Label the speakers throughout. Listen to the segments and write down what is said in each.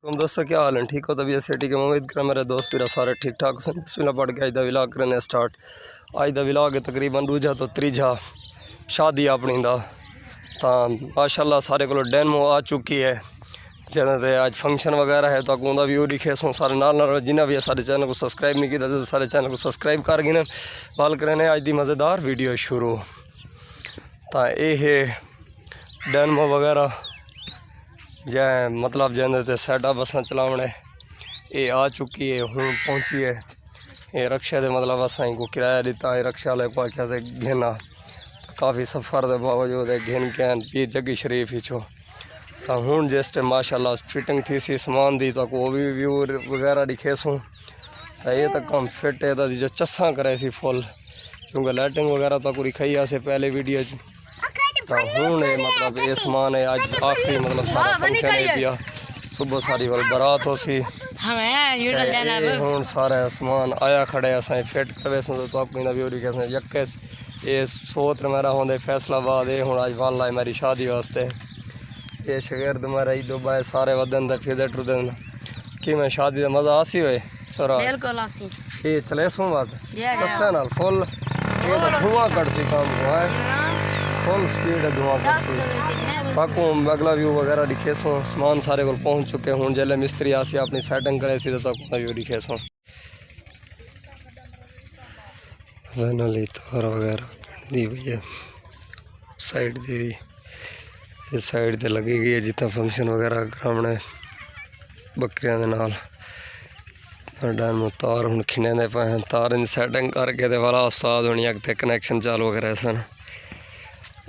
Speaker 1: तुम दोस्तों क्या हाल है? ठीक हो? तभी ऐसे ठीक है। उम्मीद करें मेरे दोस्त मेरा सारे ठीक ठाक हो। बिस्मिल्लाह पढ़ के अज का विलाग करने स्टार्ट। अज का विलाग है तकरीबन दूजा तो त्रीजा शादी अपनी दा माशाल्लाह सारे को डेमो आ चुकी है जिन्हें अज फंक्शन वगैरह है तो उनका व्यू दिखे सो सारे नाल जिन्हें भी सारे चैनल को सब्सक्राइब नहीं किया तो सारे चैनल को सब्सक्राइब कर गिन वाल करें अज की मज़ेदार वीडियो शुरू। तो ये डेमो वगैरह जै मतलब जिन्हें सैडा बसा चलावने ये आ चुकी है हूँ पहुँची है। ये रक्षा दे मतलब असा को किराया दिता है रक्षा वाले को आख्या से घेना काफ़ी सफ़र के बावजूद घिन के पीर जगी शरीफ ही छो तो हूँ जिस टाइम माशाल्लाह फिटिंग थी सी समान दी तो वो भी व्यू वगैरह दिखे सूँ तो ये तो कम फिट है तो जो चस्सा करे सी फुल क्योंकि लाइटिंग वगैरह तो पूरी खाई से पहले वीडियो तो हूँ मतलब ये समान है आज आखिरी मतलब सारा फंक्शन है पिया सुबह सारी वाल बारात हो सी हूँ सारा समान आया खड़े असा फिट करवे सो तो अपनी व्यू दिखे यके ये सोत मेरा होंगे फैसलाबाद ये हूँ अज वाल है मेरी शादी वास्ते ये शगिर्द मेरा ईदो बाय सारे वदन फिरदे टुरदे कि मैं शादी का मज़ा आसी हुए ये चले सूँ बात दस्से नाल फुल धुआं कट सी काम हुआ है फुल स्पीड है धुआं कट सी बाकू अगला व्यू वगैरह दिखे सो समान सारे को पहुँच चुके हूँ जल्द मिस्त्री आसी अपनी सेटिंग करे सी तो व्यू दिखे सो फाइनली तार वगैरह दी हुई है साइड दी हुई इस साइड ते लगी गई है जितना फंक्शन वगैरह कराने बकरियां दे नाल तार हूँ खिने पे तार इन सैटिंग करके तो वाला उस्ताद होनी अगते कनैक्शन चालू करे सन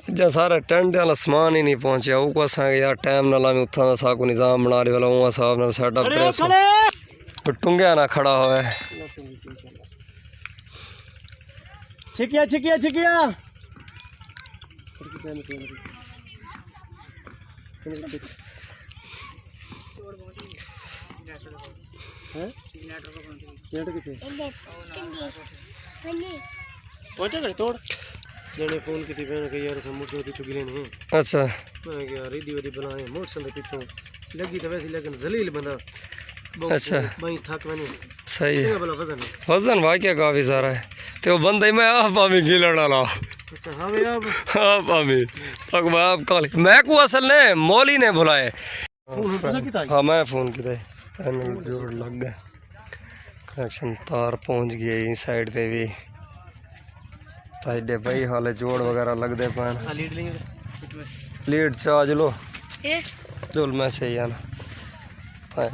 Speaker 1: जो सारा टेंट वाला समान ही नहीं पहुँचा वो असा यार टाइम नाल उतना सा को निज़ाम बना रहे वाला उस हिसाब नाल सैटअप करे टुंगिया ना खड़ा होए
Speaker 2: छिकिया छिकिया छिकिया पहुंचा कर तोड़ जने फोन की थी मैंने यार समुद्र होती चुकी नहीं।
Speaker 1: अच्छा
Speaker 2: मैं क्या रेडी वेडी बनाए मोटरसाइकिल पीछों लगी तो वैसे लेकिन जलील बंदा
Speaker 1: अच्छा
Speaker 2: भाई थक मैंने
Speaker 1: सही है
Speaker 2: वजन
Speaker 1: वजन भाई क्या काफ़ी सारा है तो बंदे मैं आप पामी गिलण वाला
Speaker 2: अच्छा हाँ भैया
Speaker 1: हाँ पामी तक मैं आप कॉल मैं को असल ने मौली ने बुलाए हाँ मैं फ़ोन किया पैनल जोड़ लग गए कनेक्शन तार पहुँच गई इस साइड से भी ताइडे भाई हाले जोड़ वगैरह लगते पैन लीड चार्ज लो जोल मैं सही है ना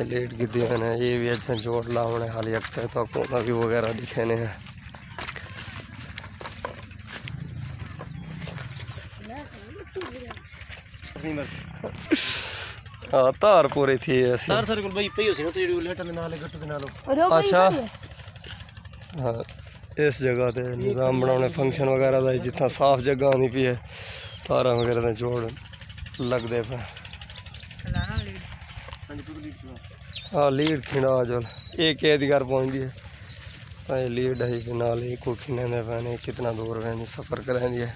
Speaker 1: लीड की दी मैंने ये भी अच्छे जोड़ लाने हाल यकते तो आपको भी वगैरह दिखे ने हैं हाँ तार पूरी थी ऐसी
Speaker 2: तार सर को भाई पई होसी ना तो ये लेटर नाल गट्टू दे नाल
Speaker 1: अच्छा हाँ इस जगह ते निज़ाम बनाने फंक्शन वगैरह का जितना साफ जगह आनी पी है तारा वगैरह के जोड़ लगते पे हाँ लीड खिंडा जल एक घर पहुँच गई है लीड है कि नाल ही को खिने पैने कितना दूर रहने सफ़र करें है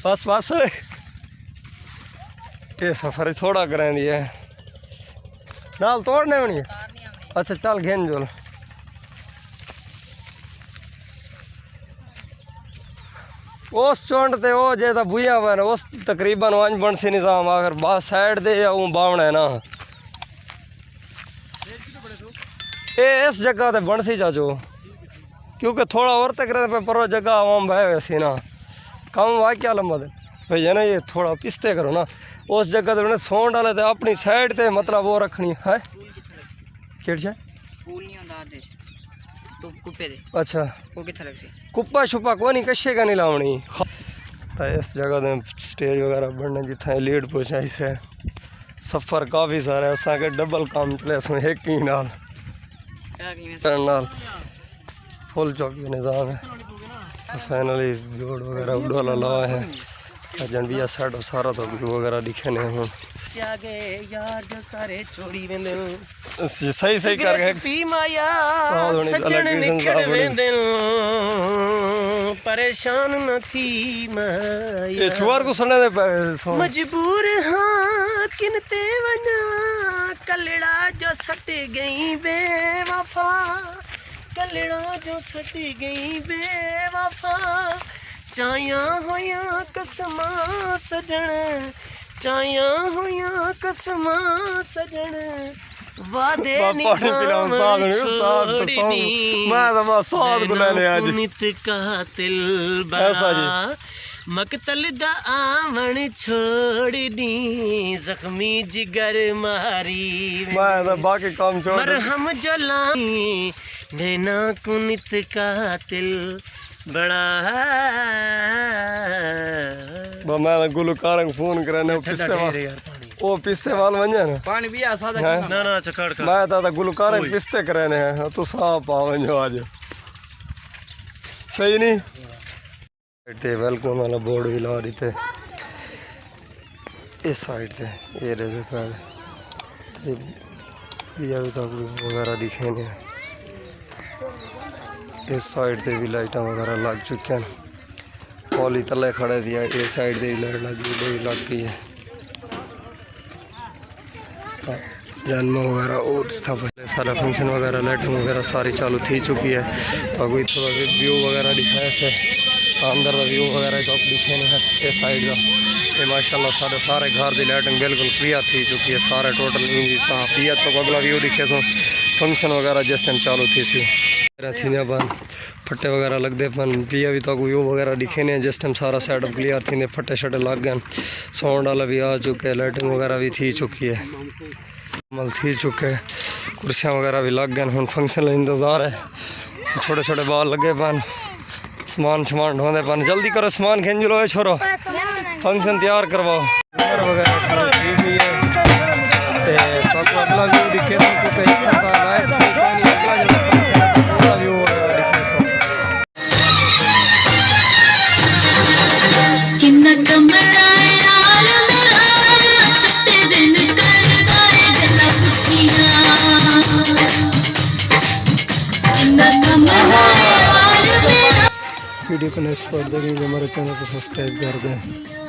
Speaker 1: बस बस ये सफ़र थोड़ा करें है नाल तोड़ने होनी है अच्छा चल घेन जोल उस चोंड ते ओ जे तो बुया बन उस तकरीबन वंज बन से निज़ाम अगर बात साइड दे या बावना है ना ये इस जगह ते बन सी चाचो क्योंकि थोड़ा और तक पे पर जगह आवाम भाई वैसी ना कम वाह क्या लंबा दे भाई है ना ये थोड़ा पिसते करो ना उस जगह ते उन्हें सौंड वाले ते अपनी साइड ते मतलब वो रखनी है केड़ अच्छा कुप्पा शुप्पा को नहीं कशे का नहीं लावनी तो इस जगह दे स्टेज वगैरह बनने जितना लीड पहुँचाई से सफ़र काफ़ी सारा असा के डबल काम चले सो एक ही नाल फुल चौकी निज़ाम है फाइनली जोड़ वगैरह उडोला लवा है जनबिया साइड सारा तो व्यू वगैरह दिखे ने हूँ
Speaker 2: यार जो सारे चोरी वेंदे
Speaker 1: सही सही कर गए
Speaker 2: पी माया सजन निकल वेंदे परेशान न थी मैं
Speaker 1: ये छुआर को सुनने दे
Speaker 2: मजबूर हाँ किनते वना कलड़ा जो सट गई बेवफा कलड़ा जो सट गई बेवफा चाया होया कसमा सजण चाया होया कसमा सजण वादे निभावण छोड़नी कुनित कातिल बड़ा मकतल दा आवन छोड़नी जख्मी जिगर मारी
Speaker 1: बाकी काम छोड़
Speaker 2: मरहम जलाई नैना कुनित कातिल बड़ा
Speaker 1: मैं गुलकार फोन करने ओ पिस्ते वाल वंजे ना
Speaker 2: पानी भी आसा ना ना चकड़ का
Speaker 1: मैं ता गुलकार पिस्ते करने हैं तो साफ आवंजो आज सही नहीं ते वेलकम वाला बोर्ड भी ला रही थे इस साइड से ये रहे थे ये अभी तक वगैरह दिखे नहीं इस साइड से भी लाइटा वगैरह लग चुके हैं पॉली तले खड़े दिया इस साइड से भी लाइट लग गई है जन्म वगैरह और था सारा फंक्शन वगैरह लाइटिंग वगैरह सारी चालू थी चुकी है तो अभी थोड़ा व्यू वगैरह दिखाया से अंदर का व्यू वगैरह तो दिखे नहीं है इस साइड का ये माशाल्लाह सारे घर की लाइटिंग बिल्कुल क्लियर थी चुकी है सारे टोटल पिया तो अगला व्यू दिखे सो फंक्शन वगैरह जिस टाइम चालू थी सी थी बन फट्टे वगैरह लगते पन पिया भी तो व्यू वगैरह दिखे नहीं जिस टाइम सारा सेटअप क्लियर थी फट्टे शट्टे लग गए साउंड वाला भी आ चुके लाइटिंग वगैरह भी थी चुकी है मल थी चुके कुर्सियाँ वगैरह भी लग गए हम फंक्शन का इंतज़ार है छोटे छोटे बाल लगे पन सामान ढोंदे पन जल्दी करो सामान खेंज लो छोरो फंक्शन तैयार करवाओ वगैरह ठीक ही है अगला व्यू दिखे वीडियो को नेक्स्ट पार्ट देखेंगे हमारे चैनल को सब्सक्राइब कर दें।